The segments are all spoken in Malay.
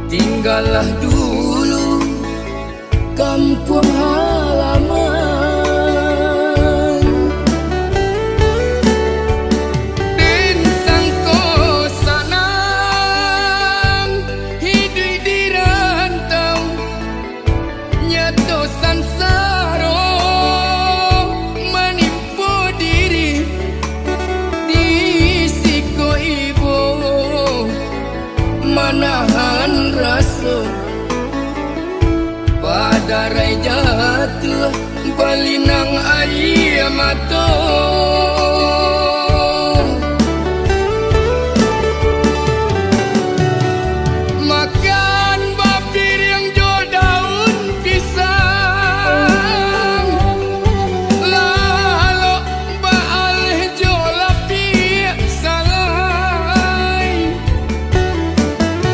Tinggallah dulu kampung halaman, dan sangko sanang hidup di rantau nyato sansaro menipu diri di siko ibu manahan rasa pada rai jatuh balinang air mata. Makan bapir yang jual daun pisang, lalu baal jual api salai.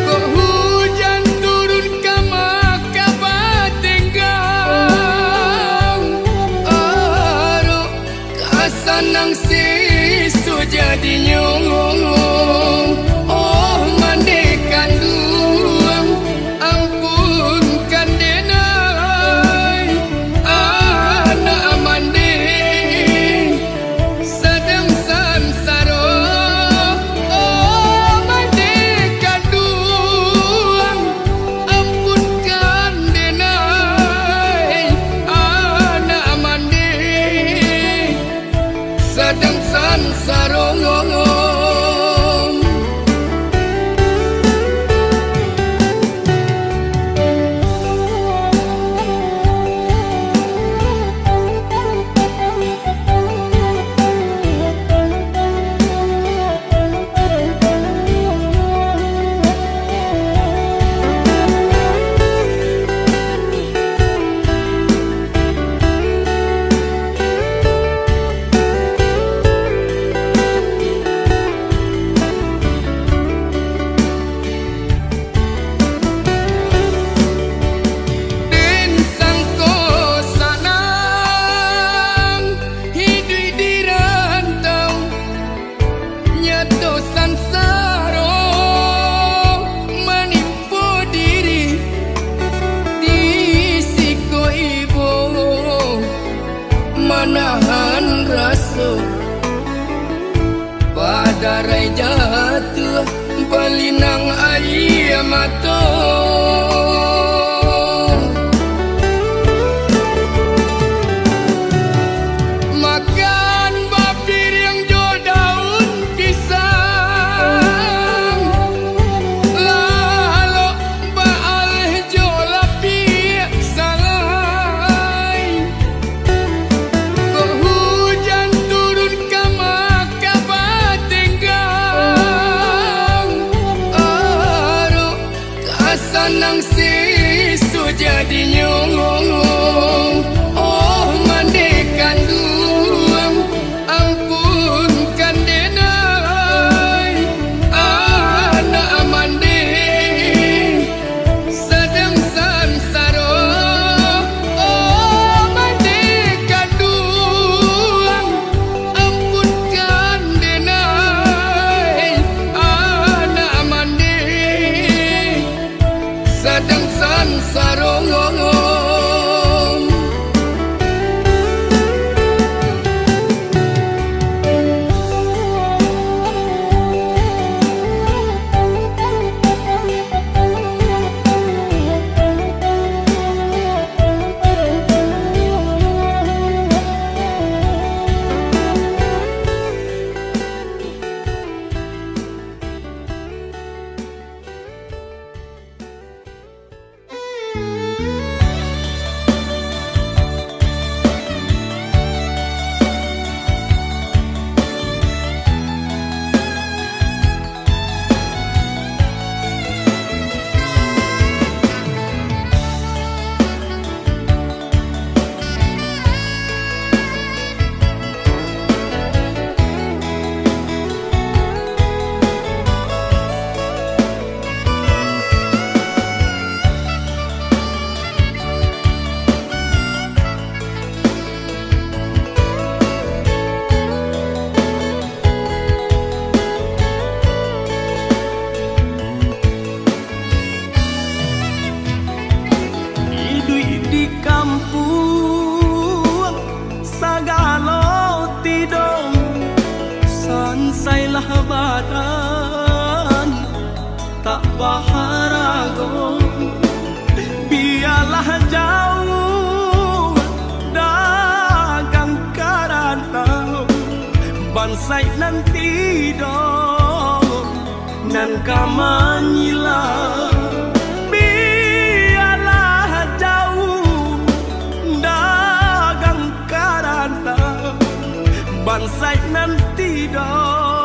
Kok hujan turun ke maka batenggang, aro kasanang sisu jadi nyong. Oh mandekan duang ampunkan denai anak mande sedang sansaro. Oh mandekan duang ampunkan denai anak mande sedang sansaro. Manahan rasa pada rai jatuh balinang air mata. Makan bapir yang jual daun pisang, lalu baal jual api salai. Kok hujan turun ke maka batenggang, aro kasanang si biarlah badan tak baharago, biarlah jauh dagang karantau, bansai nanti dong nan kamanyila. Biarlah jauh dagang karantau, bansai nanti dong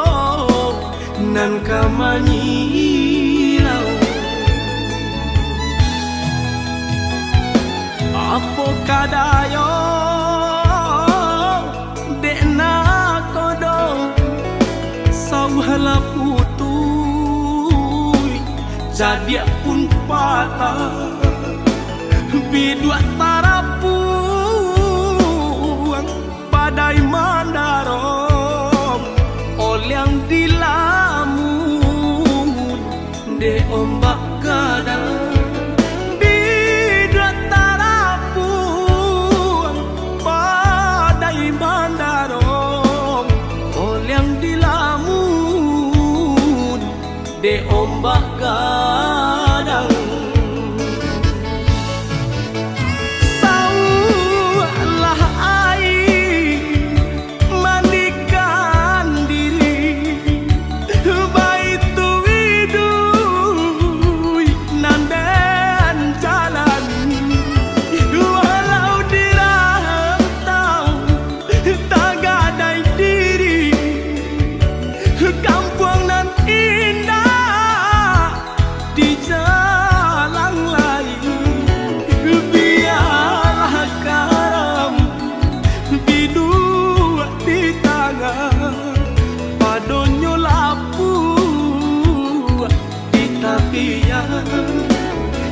nan kamanyila. Apo kadayo dekna kodong sauhala putui jadi pun patah bidua tarapuang badai mandarong olyang dilamun de ombak gadang. De ombak gadang saulah air mandikan diri baitu widui nandan jalan walau dirantau tak gadai diri kampung nan indah di jalan lain. Biarlah karam bidua di tangan padonyo lapu di tapian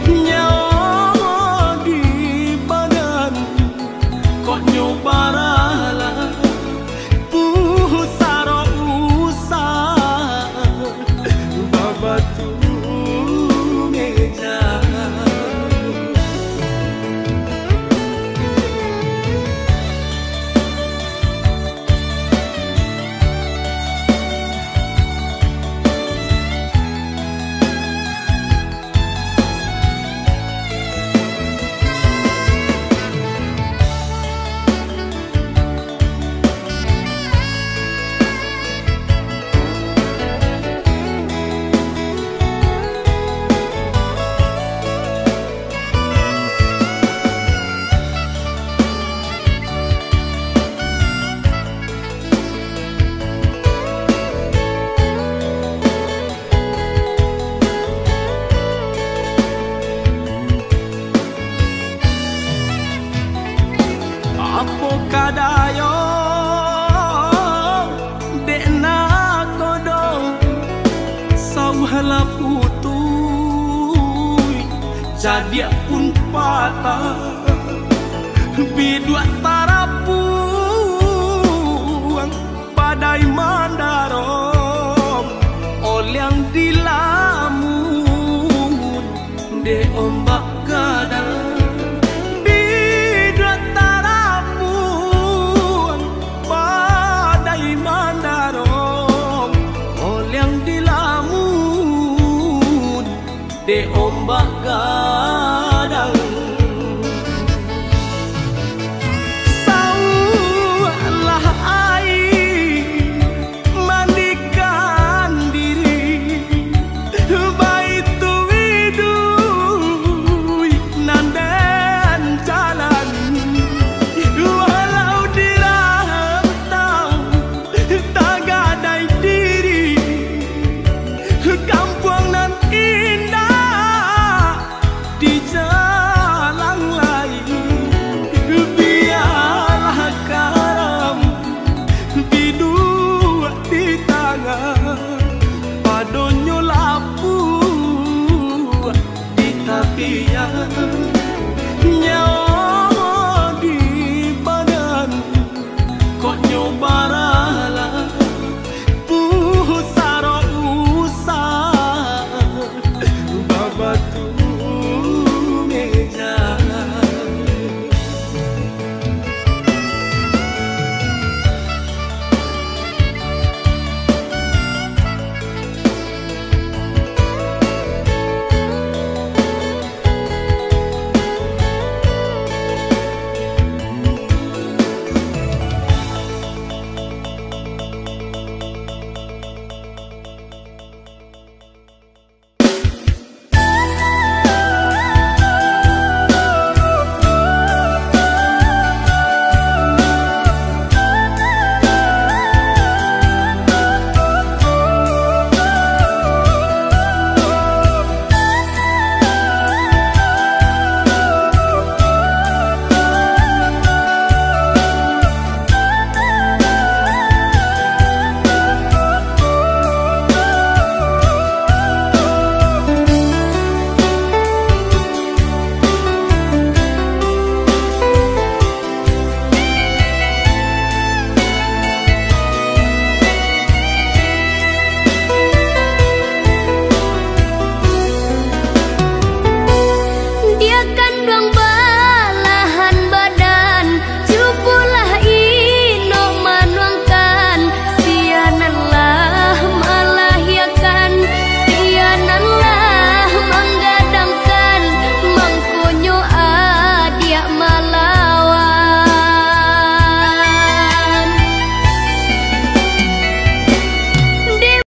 nyawa di badan kok nyobaralah pusaro usah babatu apo kadayo dekna kodong sauhala putui jadi pun patah bidua tarapuang badai mandaro